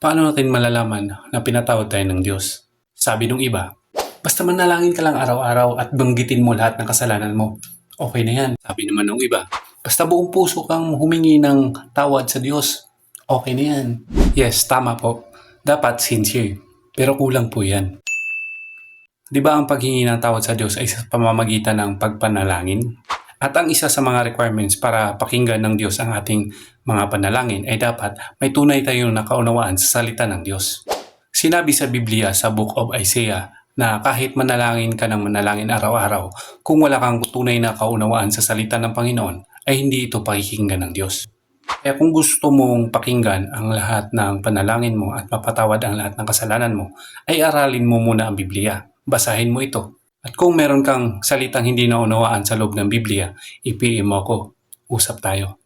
Paano natin malalaman na pinatawad tayo ng Diyos? Sabi nung iba, basta manalangin ka lang araw-araw at banggitin mo lahat ng kasalanan mo. Okay na yan. Sabi naman nung iba, basta buong puso kang humingi ng tawad sa Diyos. Okay na yan. Yes, tama po. Dapat sincere. Pero kulang po yan. Di ba ang paghingi ng tawad sa Diyos ay sa pamamagitan ng pagpanalangin? At ang isa sa mga requirements para pakinggan ng Diyos ang ating mga panalangin ay dapat may tunay tayong nakaunawaan sa salita ng Diyos. Sinabi sa Biblia sa Book of Isaiah na kahit manalangin ka ng manalangin araw-araw, kung wala kang tunay na kaunawaan sa salita ng Panginoon, ay hindi ito pakikinggan ng Diyos. Kaya kung gusto mong pakinggan ang lahat ng panalangin mo at mapatawad ang lahat ng kasalanan mo, ay aralin mo muna ang Biblia. Basahin mo ito. At kung meron kang salitang hindi naunawaan sa loob ng Biblia, i-PM mo ako. Usap tayo.